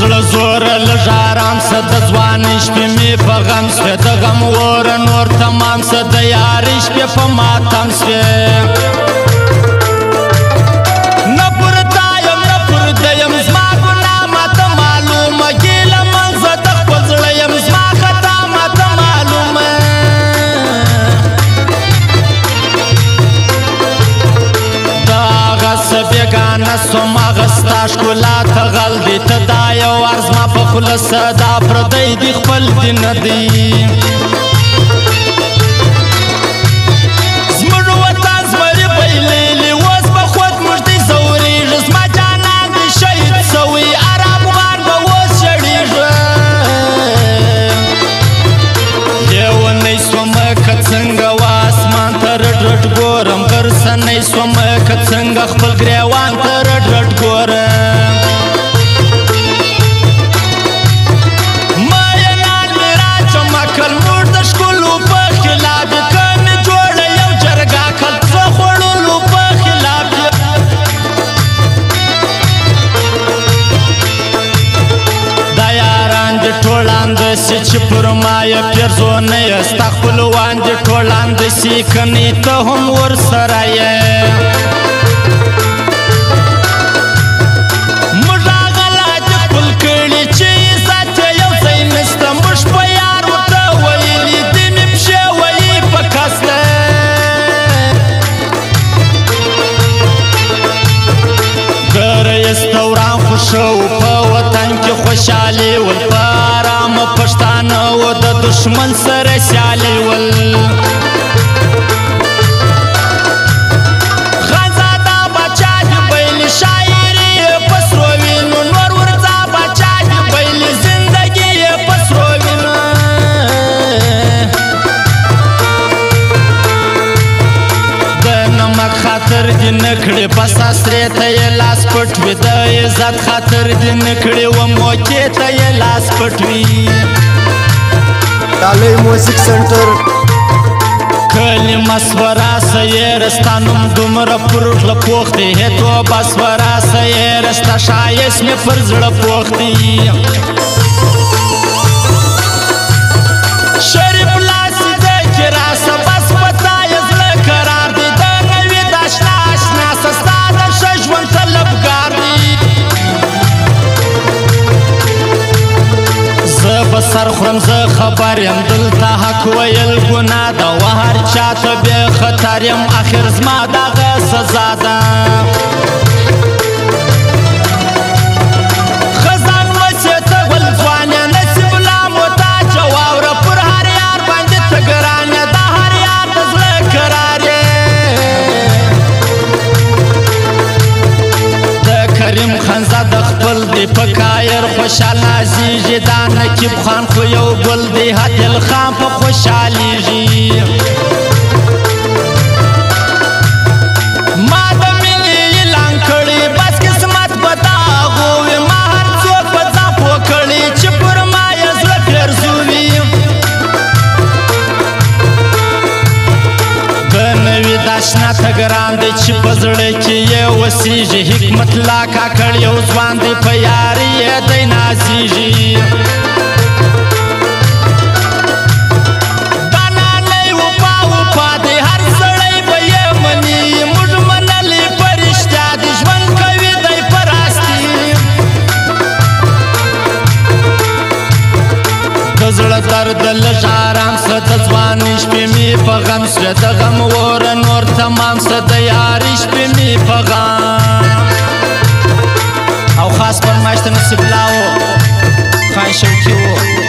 زړه زوره لږ ارام سه د ځوانۍ شپې مې په غم سوې د غم اوره نور تمام سه د یارۍ شپې په ماتم سوې نه پورته یم نه پورته یم زما ګناه ماته معلومه ګیله منځه د خپل زړه یم زما خطا ماته معلومه د هغه څه بېګانه سوم هغه ستا ښکلا ته غل دی ته دا یو وار زما په خوله څه دا پردی دی خپل دی نه دی زموږ وطن زمري بیلیلي اوس به خود موږ دی ځورېږي زما جانان دی شهید سوی عرب غار به اوس ژړېږي لیونی سومه که څنګه و اسمان ته رډ رډ ګورم غرڅنی سومه که څنګه خپل ګریوان ته رډ رډ ګورم چې پر ما یې پیرزونه یې ستا خپلوان دي ټولان داسې کنې ته هم ورسره یې موږ هغه لا دې خپل کړي چې عزت یې یو ځای نسته موږ په یار ورته ویلي دې مې پښې وهي په کسته د رئیس دوران خوښه و په وطن کې خوشحالي ول په ارامه پښتانه و د دښمن سره سیالي ول خانزاده باچا دې بیلي شاعري یې په سرو وینو نور ورځه باچا دې بیلي زندګي یې په سرو وینو د نمک خاطر دې نه کړې بس اسرې ته یې لاس پټ وي د عزت خاطر دې نه کړې و موقع ته یې لاس پټ وي ډالۍ موزیک سنټر کلمه سوره سه یې رستا نوم دومره پر زړه پوخ دی توبه سوره سه یې رستا ښایست مې پر زړه پوخ دی شریف لاسي دی کې راسه بس په تا یې زړه قرار دی د نوي د اشنا اشنا سه ستا د ښه ژوند طلبګار دی زه به سر خورم زه خبر یم دلته حق ویل ګناه ده و هر چا ته بې خطر یم اخر زما دغه سزا ده خزان وسېته ګل ځوانې نصیب لا محتاج واوره پر هر یار باندې ته ګرانې د هر یار د زړه قرار د کریم خانزاده خپل دی په کایر خوشحال نازیږي دا نقیب خان خو یو ګل دی عادل خان په خوشحالیږي ما د مینې اعلان کړی بس قسمت به د هغو وي ما هر څوک په ځان پوه کړي چې پر ما یې زړه پیرزو وي د نوي د اشنا ته ګران دی چې په زړه کې یې وسیږي حکمت لا کاکړ یو ځوان دی په یاري یې دی نازیږي دا نانۍ وفا وفا دی هر سړی به یې مني موږ منلي په رښتیا دی ژوند کوي دی په راستي د زړه درد لږ ارام سه د ځوانۍ شپې مې په غم سوې د غم اوره نور تمام سه د یارۍ شپې مې په غم او خاص فرمایش ته نصیب الله و خان شوقي و